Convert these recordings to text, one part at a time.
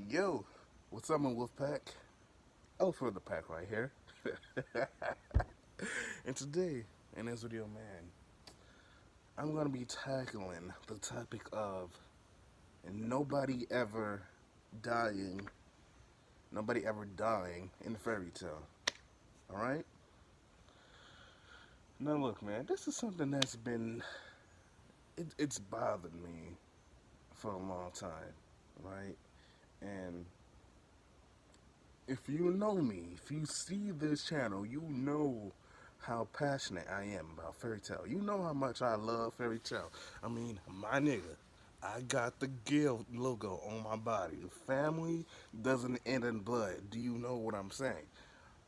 Yo, what's up, my Wolfpack? Oh, for the pack right here. And today, in this video, man, I'm gonna be tackling the topic of nobody ever dying, nobody ever dying in a fairy tale. All right. Now, look, man, this is something that's it's bothered me for a long time, right? And if you know me, if you see this channel, you know how passionate I am about fairy tale. You know how much I love fairy tale. I mean, my nigga, I got the Guild logo on my body. Family doesn't end in blood. Do you know what I'm saying?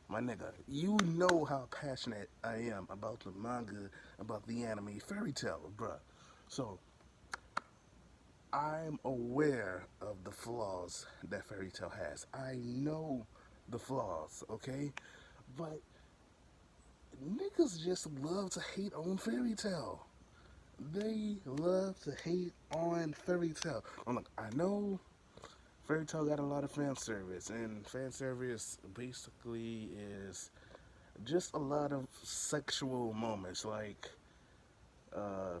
My nigga, you know how passionate I am about the manga, about the anime, fairy tale, bruh. So, I'm aware of the flaws that fairy tale has. I know the flaws, okay? But niggas just love to hate on fairy tale. They love to hate on fairy tale. I'm like, I know fairy tale got a lot of fan service, and fan service basically is just a lot of sexual moments, like, uh,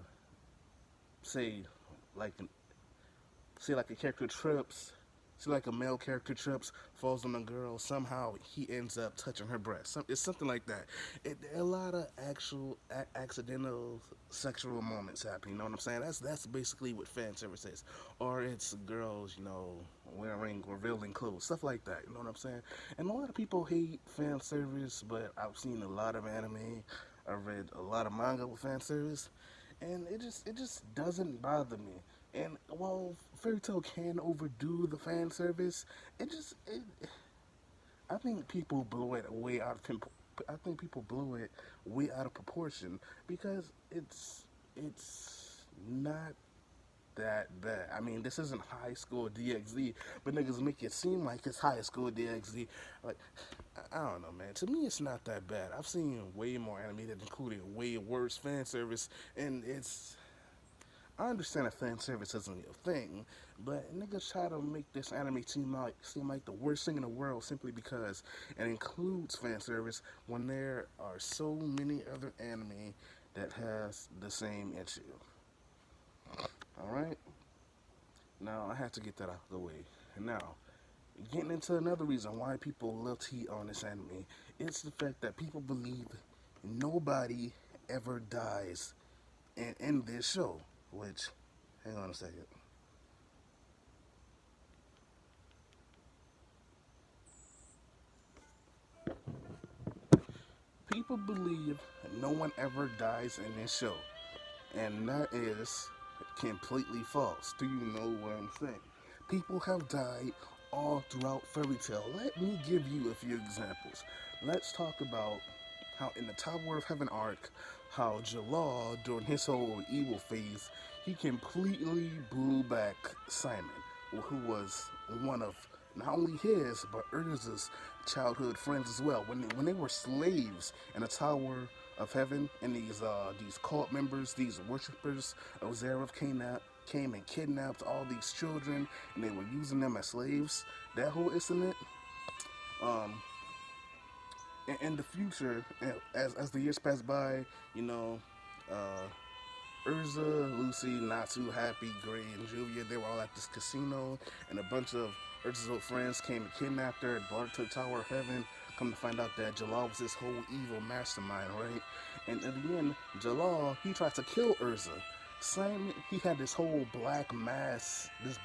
say, like see like a character trips, see like a male character trips, falls on a girl, somehow he ends up touching her breast. It's something like that. A lot of actual accidental sexual moments happen. You know what I'm saying? That's basically what fan service is. Or it's girls, wearing revealing clothes, stuff like that. You know what I'm saying? And a lot of people hate fan service, but I've seen a lot of anime. I've read a lot of manga with fan service, and it just doesn't bother me. And while Fairy Tail can overdo the fan service, I think people blew it way out of I think people blew it way out of proportion because it's not that bad. I mean, this isn't High School DxD, but niggas make it seem like it's High School DxD. Like, I don't know, man. To me, it's not that bad. I've seen way more anime that included way worse fan service, and I understand that fan service isn't your thing, but niggas try to make this anime seem like the worst thing in the world simply because it includes fan service when there are so many other anime that has the same issue. All right. Now I have to get that out of the way. And now, getting into another reason why people love to hate on this anime, it's the fact that people believe nobody ever dies in this show. Which, hang on a second. People believe no one ever dies in this show, and that is completely false. Do you know what I'm saying? People have died all throughout Fairy Tail. Let me give you a few examples. Let's talk about how in the Tower of Heaven arc, how Jalal, during his whole evil phase, he completely blew back Simon, who was one of not only his but Urza's childhood friends as well. When they were slaves in the Tower of Heaven, and these cult members, these worshippers of Zareth came and kidnapped all these children, and they were using them as slaves. That whole incident, um, in the future, as the years pass by, you know, uh, Urza, Lucy, Natsu, Happy, Gray, and Julia, they were all at this casino, and a bunch of Urza's old friends came and kidnapped her and brought her to the Tower of Heaven. Come to find out that Jalal was this whole evil mastermind, right? And at the end, Jalal, he tried to kill Urza. Simon, he had this whole black mass, this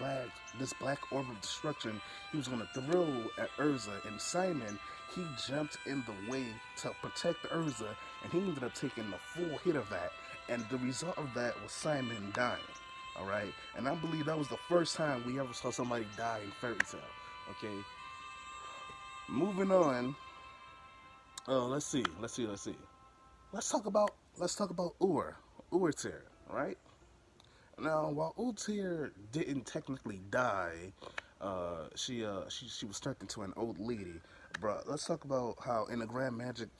black orb of destruction he was gonna throw at Urza, and Simon, he jumped in the way to protect Urza, and he ended up taking the full hit of that. And the result of that was Simon dying. All right, and I believe that was the first time we ever saw somebody die in Fairy Tail. Okay, moving on. Let's see. Let's talk about Urtir, right? Now, while Ultir didn't technically die, she was turned into an old lady. Bruh, let's talk about how in the Grand Magic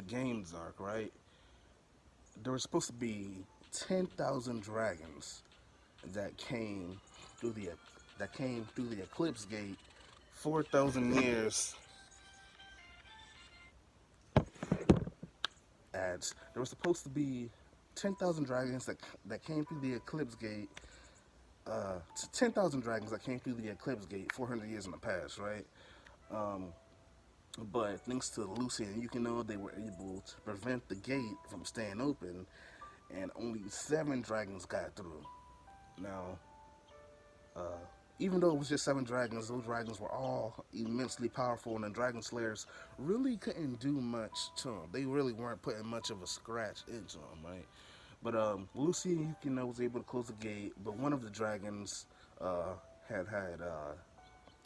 Games arc, right? There were supposed to be 10,000 dragons that came through the that came through the Eclipse Gate 4,000 years ads. There was supposed to be 10,000 dragons that came through the Eclipse Gate. 10,000 dragons that came through the Eclipse Gate 400 years in the past, right? Um, but thanks to Lucy and Yukino, they were able to prevent the gate from staying open, and only 7 dragons got through. Now, uh, even though it was just 7 dragons, those dragons were all immensely powerful, and the Dragon Slayers really couldn't do much to them. They really weren't putting much of a scratch into them, right? But Lucy and Yukino was able to close the gate, but one of the dragons uh, had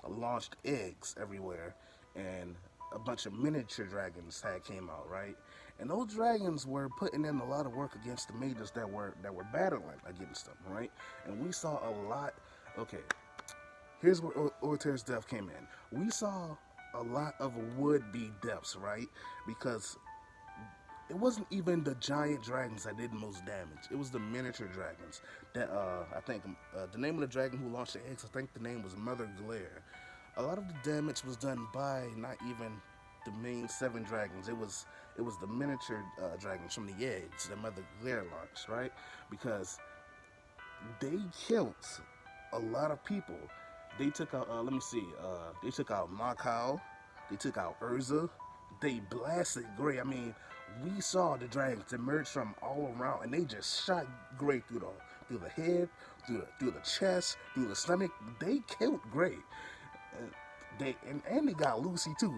launched eggs everywhere, and a bunch of miniature dragons had came out, right? And those dragons were putting in a lot of work against the mages that were battling against them, right? And we saw a lot. Okay, here's where Orter's death came in. We saw a lot of would-be deaths, right? Because it wasn't even the giant dragons that did the most damage. It was the miniature dragons. That I think the name of the dragon who launched the eggs, I think the name was Mother Glare. A lot of the damage was done by not even the main 7 dragons. It was the miniature dragons from the eggs that Mother Glare launched, right? Because they killed a lot of people. They took out, let me see, they took out Makau, they took out Urza, they blasted Gray. I mean, we saw the dragons emerge from all around, and they just shot Gray through the head, through the chest, through the stomach. They killed Gray. And they got Lucy too.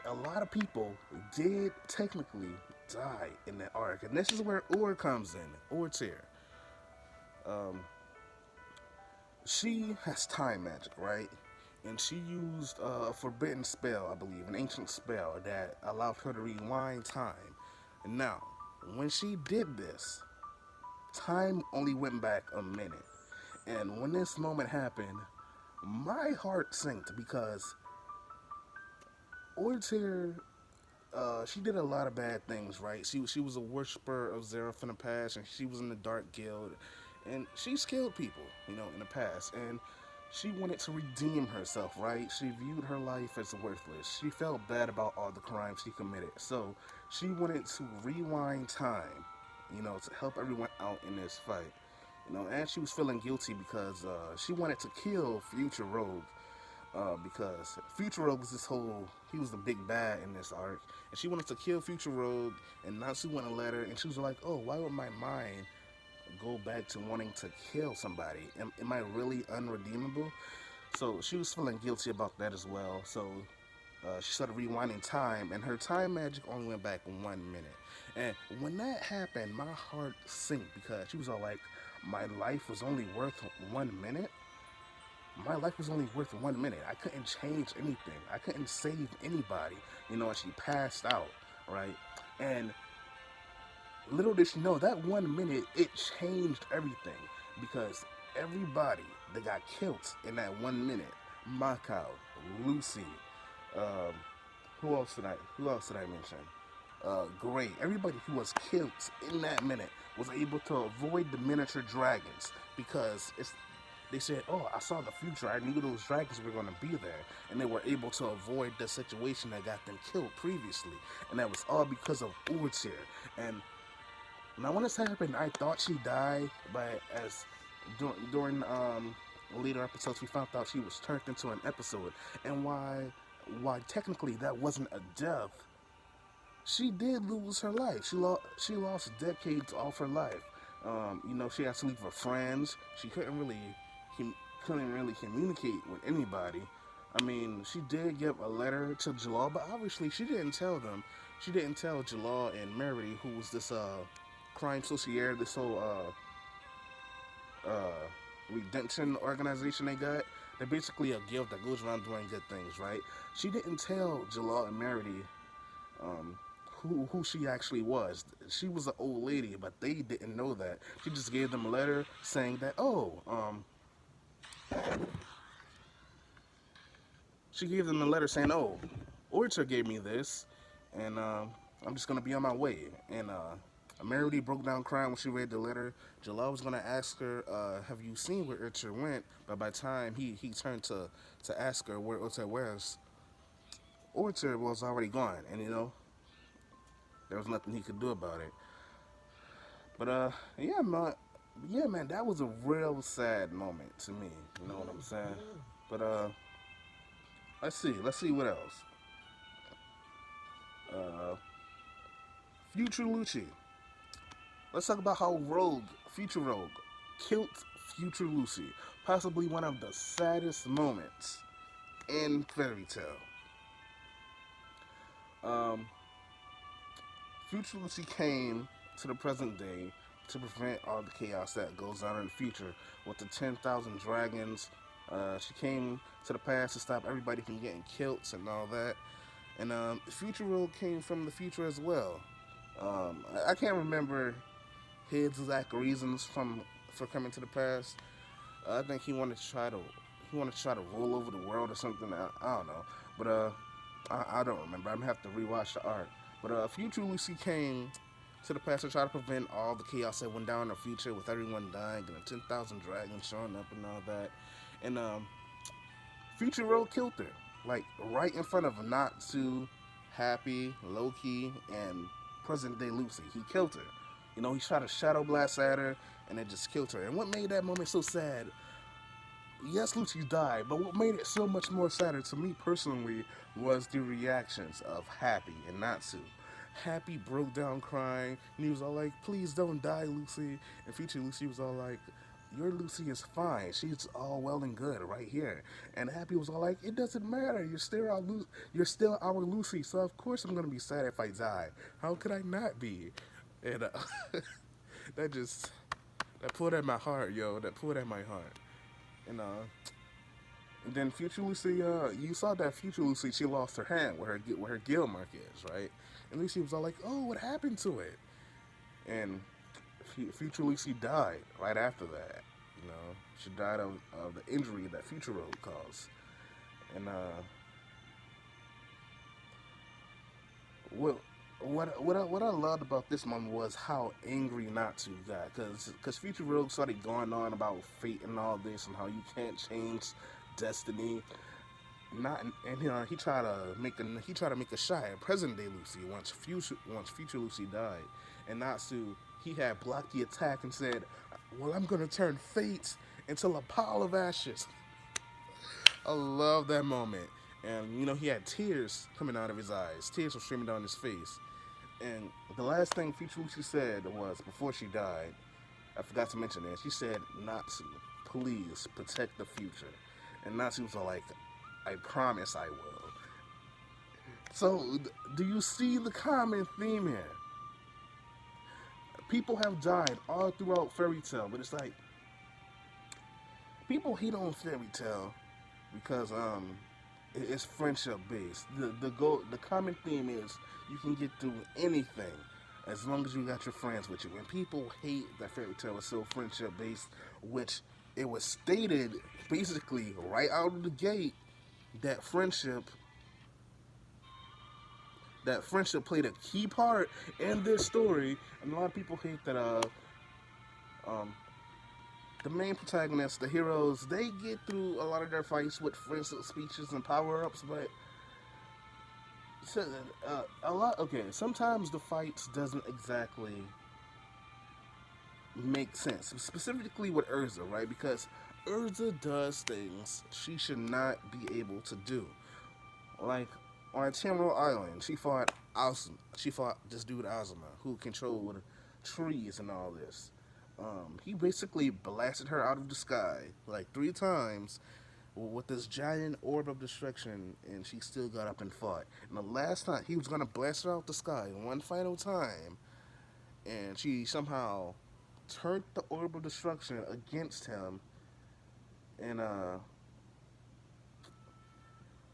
A lot of people did technically die in that arc, and this is where Or comes in. Or's here. Um, she has time magic, right? And she used a forbidden spell, I believe, an ancient spell that allowed her to rewind time. And now, when she did this, time only went back a minute. And when this moment happened, my heart sank because Ortier, she did a lot of bad things, right? She was a worshiper of Zeref in the past, and she was in the Dark Guild, and she's killed people, in the past, and she wanted to redeem herself, right? She viewed her life as worthless. She felt bad about all the crimes she committed, so she wanted to rewind time, to help everyone out in this fight. And she was feeling guilty because she wanted to kill Future Rogue, because Future Rogue was he was the big bad in this arc, and she wanted to kill Future Rogue, and Natsu went and let her, and she was like, oh, why would my mind go back to wanting to kill somebody? Am I really unredeemable? So she was feeling guilty about that as well, so she started rewinding time, and her time magic only went back 1 minute. And when that happened, my heart sank because she was all like, my life was only worth 1 minute? My life was only worth 1 minute. I couldn't change anything. I couldn't save anybody, and she passed out, right? And little did she know that 1 minute, it changed everything, because everybody that got killed in that 1 minute, Makau, Lucy, um, who else did I mention? Gray. Everybody who was killed in that minute was able to avoid the miniature dragons, because they said, oh, I saw the future. I knew those dragons were going to be there. And they were able to avoid the situation that got them killed previously. And that was all because of Urtir. And now when this happened, I thought she died, but during later episodes, we found out she was turned into an episode. And why technically that wasn't a death, she did lose her life. She lost decades off her life. She had to leave her friends. She couldn't really communicate with anybody. I mean, she did give a letter to Jalal, but obviously she didn't tell them. She didn't tell Jalal and Merity, who was this crime sociere, this whole redemption organization they got. They're basically a guild that goes around doing good things, right? She didn't tell Jalal and Merity um, who she actually was. She was an old lady, but they didn't know that. She just gave them a letter saying that, she gave them a letter saying, Orta gave me this, and I'm just gonna be on my way. And Merity broke down crying when she read the letter. Jalal was gonna ask her, "Have you seen where Urcher went?" But by the time he turned to ask her where Urcher was, Urcher was already gone, and there was nothing he could do about it. But yeah, man, that was a real sad moment to me. You know what I'm saying? But let's see what else. Uh, Future Lucci. Let's talk about how Future Rogue, killed Future Lucy. Possibly one of the saddest moments in Fairy Tale. Um, Future Lucy came to the present day to prevent all the chaos that goes on in the future with the 10,000 dragons. She came to the past to stop everybody from getting killed and all that. And Future Rogue came from the future as well. I can't remember his exact reasons for coming to the past. I think he wanted to try to roll over the world or something. I don't know, but I don't remember. I'm gonna have to rewatch the arc. But Future Lucy came to the past to try to prevent all the chaos that went down in the future with everyone dying and the 10,000 dragons showing up and all that. And Future Road killed her, like right in front of Natsu, Happy, Loki, and present day Lucy. He killed her. He shot a shadow blast at her, and it just killed her. And what made that moment so sad? Yes, Lucy died, but what made it so much more sadder to me personally was the reactions of Happy and Natsu. Happy broke down crying, and he was all like, "Please don't die, Lucy." And Future Lucy was all like, "Your Lucy is fine. She's all well and good right here." And Happy was all like, "It doesn't matter. You're still our Lucy. So of course I'm gonna be sad if I die. How could I not be?" And that just that pulled at my heart, yo. That pulled at my heart. And then Future Lucy, you saw that Future Lucy, she lost her hand where her gill mark is, right? And Lucy was all like, "Oh, what happened to it?" And Future Lucy died right after that. She died of the injury that Future Road caused. And what what I loved about this moment was how angry Natsu got, because Future Rogue started going on about fate and all this and how you can't change destiny. Not and he tried to make a shot at present day Lucy once Future Lucy died, and Natsu, he had blocked the attack and said, "Well, I'm gonna turn fate into a pile of ashes." I love that moment. And he had tears coming out of his eyes. Tears were streaming down his face. And the last thing Future Lucy said was, before she died, I forgot to mention it. She said, "Natsu, please protect the future." And Natsu was all like, "I promise I will." So, do you see the common theme here? People have died all throughout Fairy Tale, but it's like people hate on Fairy Tale because it's friendship based. The common theme is you can get through anything as long as you got your friends with you. And people hate that Fairy Tale is so friendship based, which it was stated basically right out of the gate that friendship played a key part in this story. And a lot of people hate that um the main protagonists, the heroes, they get through a lot of their fights with friendship speeches and power ups, but so, a lot. Okay, sometimes the fights doesn't exactly make sense, specifically with Urza, right? Because Urza does things she should not be able to do. Like on Timro Island, She fought this dude Azuma, who controlled trees and all this. He basically blasted her out of the sky like 3 times with this giant orb of destruction, and she still got up and fought. And the last time he was gonna blast her out the sky one final time, and she somehow turned the orb of destruction against him, and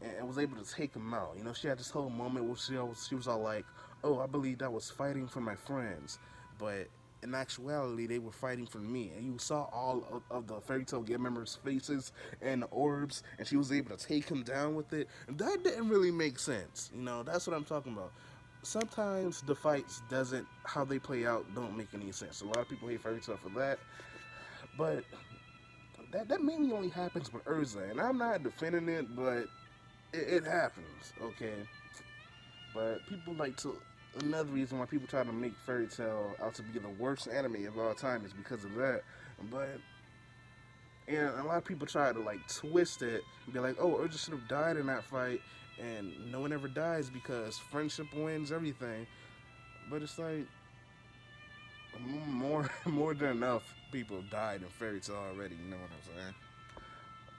and was able to take him out. She had this whole moment where she was all like, "Oh, I believed I was fighting for my friends, but in actuality, they were fighting for me." And you saw all of the Fairy Tale Guild members' faces and the orbs, and she was able to take him down with it. And that didn't really make sense. That's what I'm talking about. sometimes the fights doesn't how they play out don't make any sense. A lot of people hate Fairy Tail for that, but that mainly only happens with Urza, and I'm not defending it, but it happens, okay. But people like to another reason why people try to make Fairy Tail out to be the worst anime of all time is because of that. But and a lot of people try to like twist it and be like, "Oh, Urza should have died in that fight," and no one ever dies because friendship wins everything. But it's like more than enough people died in Fairy Tail already. You know what I'm saying?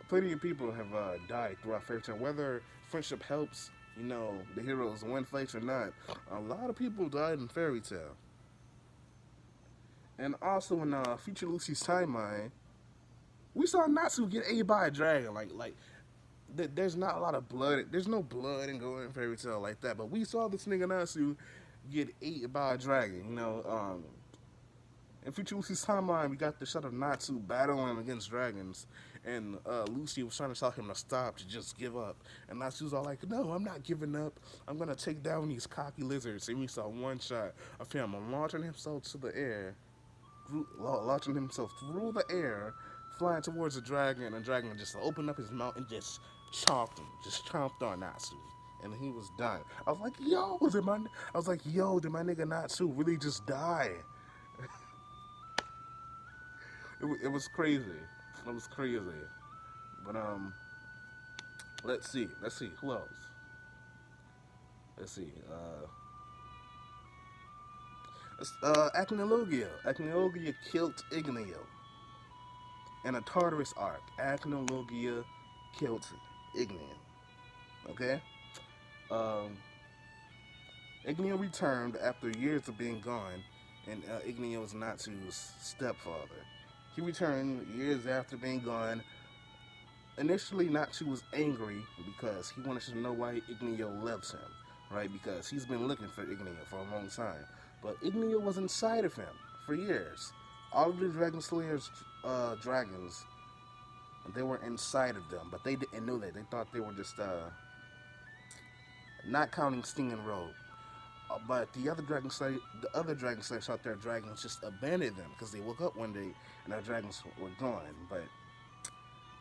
Plenty of people have died throughout Fairy Tail. Whether friendship helps, the heroes win fights or not, a lot of people died in Fairy Tail. And also in Future Lucy's timeline, we saw Natsu get ate by a dragon. There's not a lot of blood. There's no blood in Golden Fairy Tail like that. But we saw this nigga Natsu get ate by a dragon. In Future Lucy's timeline, we got the shot of Natsu battling against dragons, and Lucy was trying to tell him to stop, to just give up. And Natsu's all like, "No, I'm not giving up. I'm gonna take down these cocky lizards." And we saw one shot of him launching himself to the air, launching himself through the air, flying towards the dragon, and the dragon just opened up his mouth and just chomped him, just chomped on Natsu. And he was done. I was like, yo, did my nigga Natsu really just die? It was crazy. It was crazy. But let's see who else. Let's see. Acnologia. Acnologia killed Igneo in a Tartarus arc. Acnologia killed Igneo. Okay. Um, Igneo returned after years of being gone, and Igneo was Natsu's stepfather. He returned years after being gone. Initially, Natsu was angry because he wanted to know why Igneo left him, right? Because he's been looking for Igneo for a long time. But Igneo was inside of him for years. All of the Dragon Slayer's dragons, they were inside of them, but they didn't know that. They thought they were just, not counting Sting and Rogue. But the other Dragon Slayers thought their dragons just abandoned them because they woke up one day and their dragons were gone. But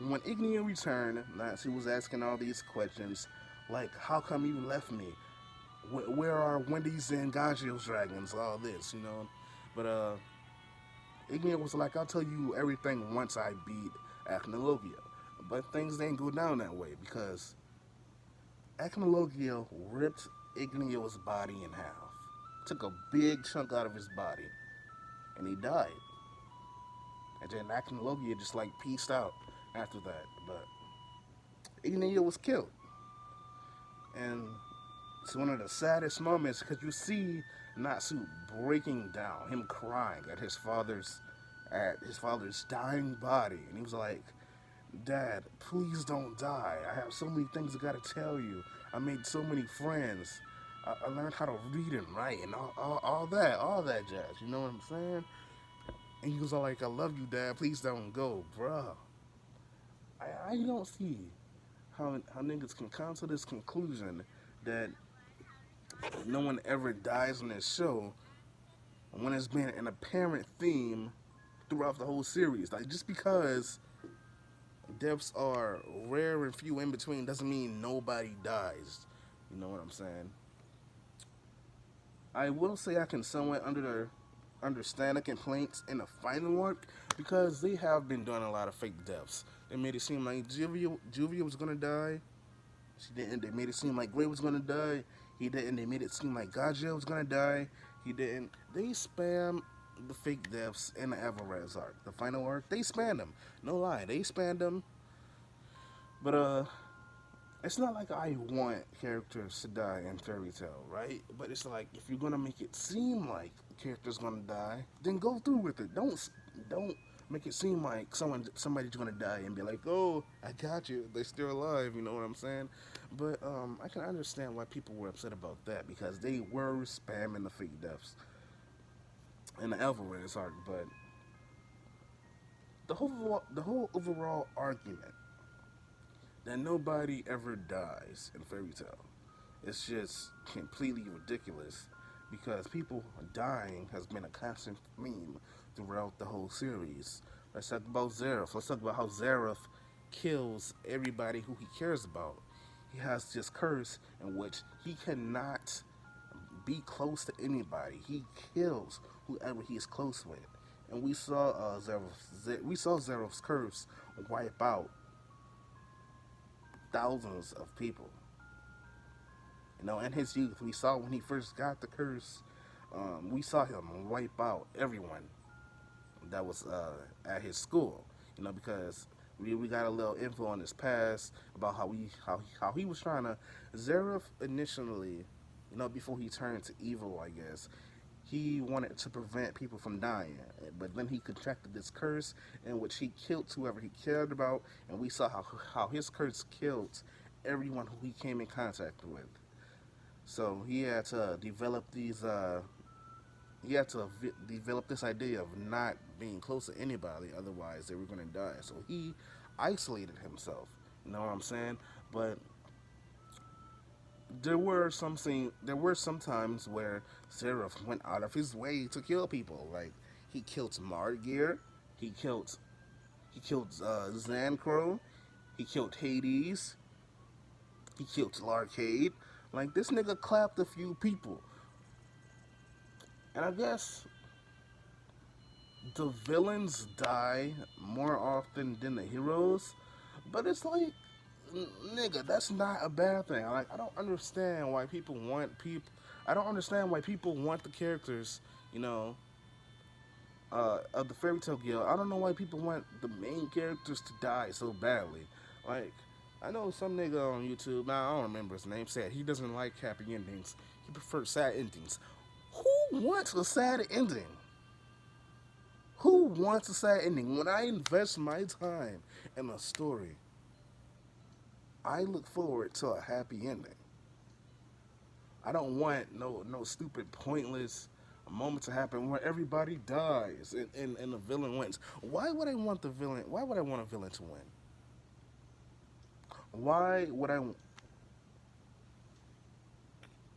when Igneo returned, Natsu was asking all these questions, like, "How come you left me? Where are Wendy's and Gagio's dragons? All this. But Igneo was like, "I'll tell you everything once I beat Acnologia." But things didn't go down that way because Acnologia ripped Igneo's body in half, took a big chunk out of his body, and he died. And then Acnologia just like pieced out after that. But Igneo was killed. And it's one of the saddest moments because you see Natsu breaking down, him crying at his father's dying body, and he was like, "Dad, please don't die. I have so many things I gotta tell you. I made so many friends. I learned how to read and write and all that jazz. You know what I'm saying?" And he was all like, "I love you, Dad. Please don't go, bruh." I don't see how niggas can come to this conclusion that no one ever dies on this show when it's been an apparent theme throughout the whole series. Like, just because deaths are rare and few in between doesn't mean nobody dies. You know what I'm saying? I will say I can somewhat understand the complaints in the final arc because they have been doing a lot of fake deaths. They made it seem like Juvia was gonna die. She didn't. They made it seem like Gray was gonna die. He didn't. They made it seem like Gajia was gonna die. He didn't. They spam the fake deaths in the Everez arc, the final arc. They spam them. No lie, they spam them. But it's not like I want characters to die in Fairy Tail, right? But it's like if you're gonna make it seem like a character's gonna die, then go through with it. Don't make it seem like somebody's gonna die and be like, "Oh, I got you. They're still alive." You know what I'm saying? But I can understand why people were upset about that because they were spamming the fake deaths in the Alvarez arc. But the whole overall argument that nobody ever dies in Fairy Tail It's just completely ridiculous because people dying has been a constant theme throughout the whole series. Let's talk about Zareth. Let's talk about how Zareth kills everybody who he cares about. He has this curse in which he cannot be close to anybody. He kills whoever he is close with. And we saw Zareth's curse wipe out thousands of people. You know, in his youth, we saw when he first got the curse, we saw him wipe out everyone that was at his school. You know, because we got a little info on his past about how he was trying to Zareth initially, you know, before he turned to evil, I guess. He wanted to prevent people from dying, but then he contracted this curse in which he killed whoever he cared about, and we saw how his curse killed everyone who he came in contact with. So he had to develop develop this idea of not being close to anybody, otherwise they were going to die. So he isolated himself. You know what I'm saying? But there were some times where Seraph went out of his way to kill people. Like he killed Margir, he killed Zancro, he killed Hades, he killed Larcade. Like this nigga clapped a few people. And I guess the villains die more often than the heroes, but it's like, nigga, that's not a bad thing. Like, I don't understand why people want people. I don't understand why people want the characters, you know, of the Fairy Tail Guild. I don't know why people want the main characters to die so badly. Like, I know some nigga on YouTube, now I don't remember his name, said he doesn't like happy endings. He prefers sad endings. Who wants a sad ending? Who wants a sad ending? When I invest my time in a story, I look forward to a happy ending. I don't want no stupid, pointless moment to happen where everybody dies and the villain wins. Why would I want the villain? Why would I want a villain to win? Why would I? It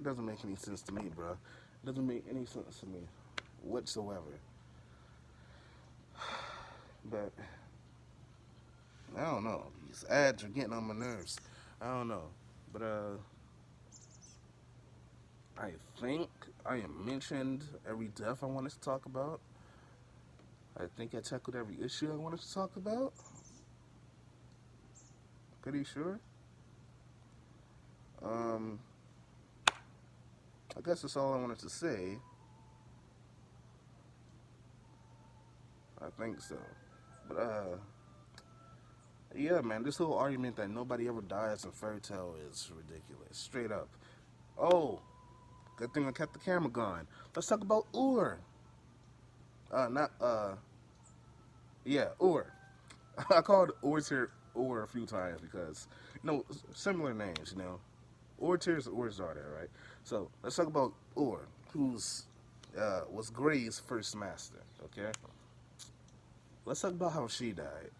doesn't make any sense to me, bro. It doesn't make any sense to me whatsoever. But I don't know. These ads are getting on my nerves. I don't know. But I think I have mentioned every death I wanted to talk about. I think I tackled every issue I wanted to talk about. Pretty sure. Um, I guess that's all I wanted to say. I think so. But yeah, man, this whole argument that nobody ever dies in Fairy Tail is ridiculous. Straight up. Oh, good thing I kept the camera going. Let's talk about Ur. Not yeah, Ur. I called Ortir Ur a few times because similar names. Ortir is Ur's daughter, right? So let's talk about Ur, who's was Gray's first master. Okay, let's talk about how she died.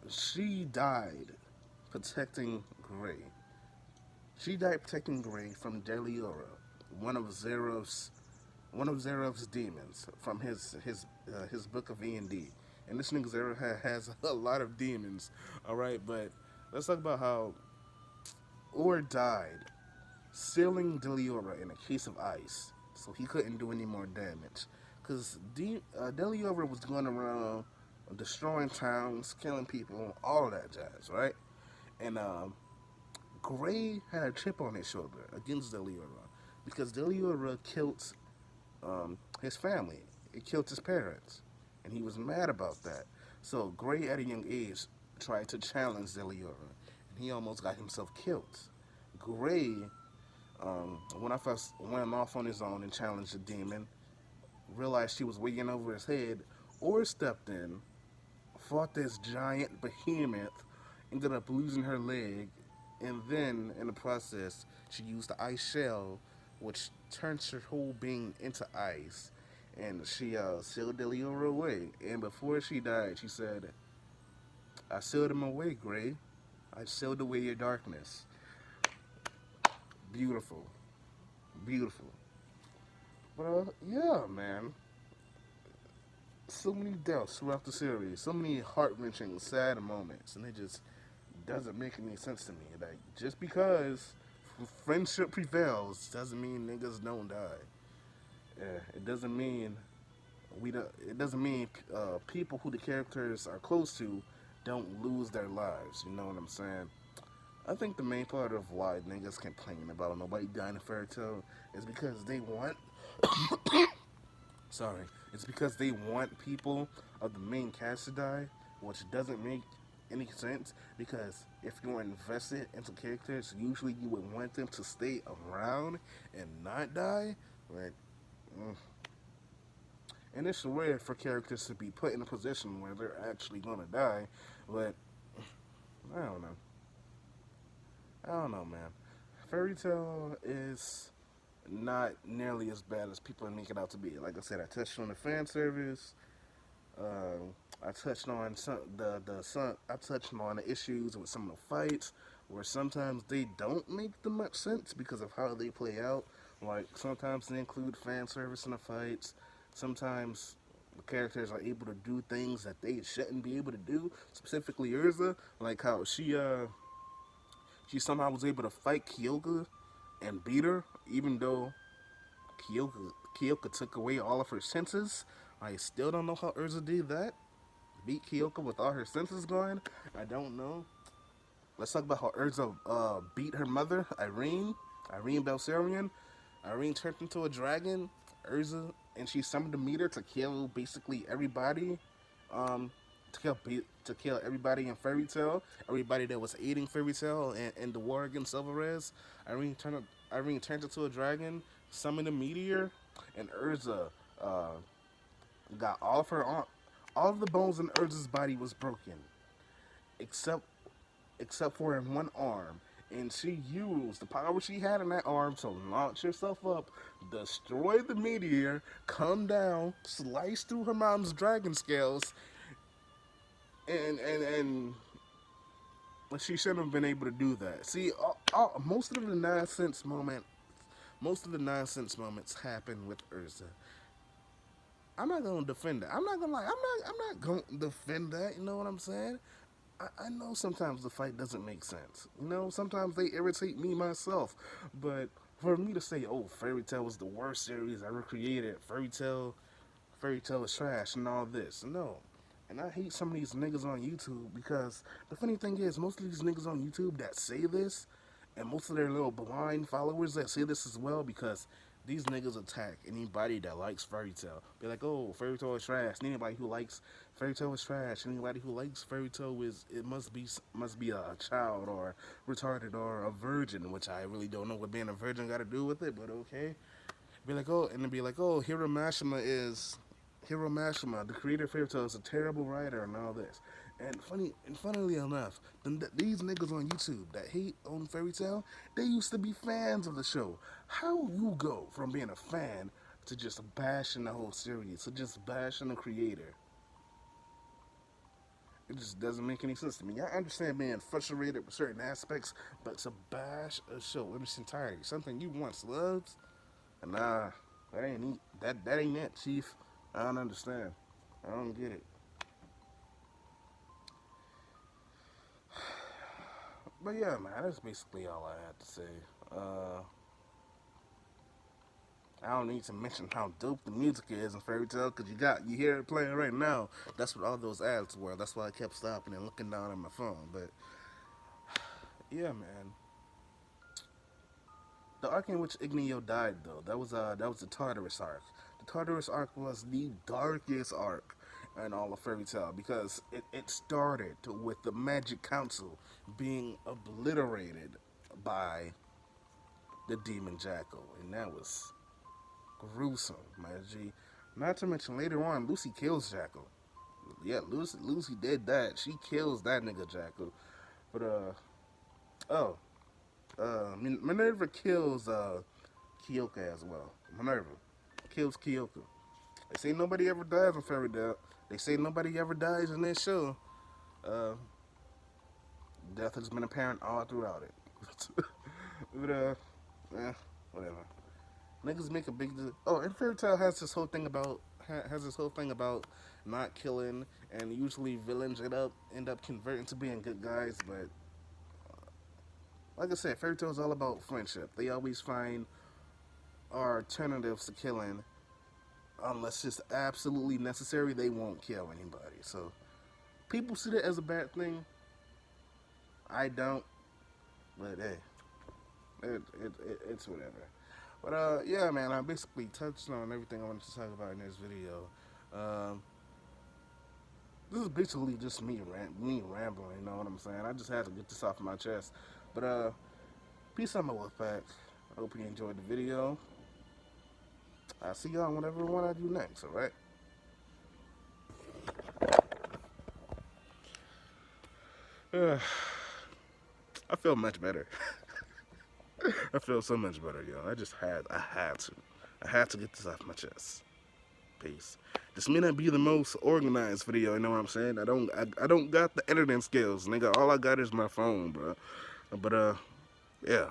She died protecting Gray. She died protecting Gray from Deliora, one of Zerof's demons from his book of E&D. And this nigga Zero has a lot of demons, all right. But let's talk about how Or died sealing Deliora in a case of ice, so he couldn't do any more damage. Cause Deliora was going around destroying towns, killing people, all of that jazz, right? And Gray had a chip on his shoulder against Deliora because Deliora killed his family. It killed his parents, and he was mad about that. So Gray, at a young age, tried to challenge Deliora, and he almost got himself killed. Gray, when I first went off on his own and challenged the demon, realized she was weighing over his head, or stepped in, fought this giant behemoth, ended up losing her leg, and then in the process, she used the ice shell, which turns her whole being into ice, and she sealed Deliora away. And before she died, she said, "I sealed him away, Gray. I sealed away your darkness." beautiful, beautiful. But yeah, man, so many deaths throughout the series, so many heart wrenching, sad moments, and it just doesn't make any sense to me. Like just because friendship prevails doesn't mean niggas don't die. It doesn't mean we don't. It doesn't mean people who the characters are close to don't lose their lives. You know what I'm saying? I think the main part of why niggas complain about nobody dying in Fairy Tale is because they want. Sorry, it's because they want people of the main cast to die, which doesn't make any sense. Because if you're invested into characters, usually you would want them to stay around and not die. Like, mm. And it's rare for characters to be put in a position where they're actually gonna die. But I don't know. I don't know, man. Fairy Tale is not nearly as bad as people make it out to be. Like I said, I touched on the fan service. I touched on I touched on the issues with some of the fights, where sometimes they don't make them much sense because of how they play out. Like sometimes they include fan service in the fights. Sometimes the characters are able to do things that they shouldn't be able to do. Specifically, Urza, like how she somehow was able to fight Kyoka and beat her, even though Kyoka Kyoka took away all of her senses. I still don't know how Urza did that. Beat Kyoka with all her senses gone. I don't know. Let's talk about how Urza beat her mother, Irene Belsarian. Irene turned into a dragon. Urza and she summoned a meter to kill basically everybody. Um, to kill everybody in Fairy Tale, everybody that was aiding Fairy Tale and the war against Silverez. Irene turned Irene turned into a dragon, summoned a meteor, and Urza uh, got all of the bones in Urza's body was broken, except except for in one arm. And she used the power she had in that arm to launch herself up, destroy the meteor, come down, slice through her mom's dragon scales, and she shouldn't have been able to do that. See, most of the nonsense moments happen with Urza. I'm not gonna defend that. I'm not gonna lie. I'm not gonna defend that. You know what I'm saying? I know sometimes the fight doesn't make sense. You know, sometimes they irritate me myself. But for me to say, "Oh, Fairy Tale was the worst series ever created," Fairy Tale is trash, and all this, no. And I hate some of these niggas on YouTube because the funny thing is, most of these niggas on YouTube that say this, and most of their little blind followers that say this as well, because these niggas attack anybody that likes Fairy Tale. Be like, oh, Fairy Tale is trash. And anybody who likes Fairy Tale is trash. Anybody who likes Fairy Tale is it must be a child or retarded or a virgin, which I really don't know what being a virgin got to do with it, but okay. Be like, oh, and then be like, oh, Hiro Mashima, the creator of Fairy Tail, is a terrible writer and all this. And funnily enough, these niggas on YouTube that hate on Fairy Tail, they used to be fans of the show. How you go from being a fan to just bashing the whole series, to just bashing the creator? It just doesn't make any sense to me. I understand being frustrated with certain aspects, but to bash a show in its entirety, something you once loved, nah, that ain't it, Chief. I don't understand. I don't get it. But yeah, man, that's basically all I had to say. Uh, I don't need to mention how dope the music is in Fairy Tale because you hear it playing right now. That's what all those ads were. That's why I kept stopping and looking down at my phone. But yeah, man, the arc in which Igneo died though, that was the Tartarus arc. The Tartarus arc was the darkest arc in all of Fairy Tale because it started with the Magic Council being obliterated by the Demon Jackal, and that was gruesome, my G. Not to mention later on, Lucy kills Jackal. Yeah, Lucy did that. She kills that nigga Jackal. But oh, Minerva kills Kyoka as well. Minerva kills Kyoka. They say nobody ever dies in Fairy Tale. They say nobody ever dies in this show. Uh, Death has been apparent all throughout it. but whatever. Niggas make a big deal. Oh, and Fairy Tail has this whole thing about not killing, and usually villains end up converting to being good guys. But like I said, Fairy Tail is all about friendship. They always find alternatives to killing, unless it's absolutely necessary. They won't kill anybody. So people see that as a bad thing. I don't, but hey, it's whatever. But yeah, man, I basically touched on everything I wanted to talk about in this video. Um, this is basically just me rambling. You know what I'm saying? I just had to get this off my chest. But peace out, my Wolfpack. I hope you enjoyed the video. I'll see y'all whatever one I do next. All right. I feel much better. I feel so much better, yo. I had to get this off my chest. Peace. This may not be the most organized video, you know what I'm saying? I don't got the editing skills, nigga. All I got is my phone, bro. But yeah.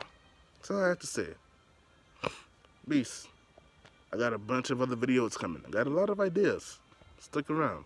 That's all I have to say. Peace. I got a bunch of other videos coming. I got a lot of ideas. Stick around.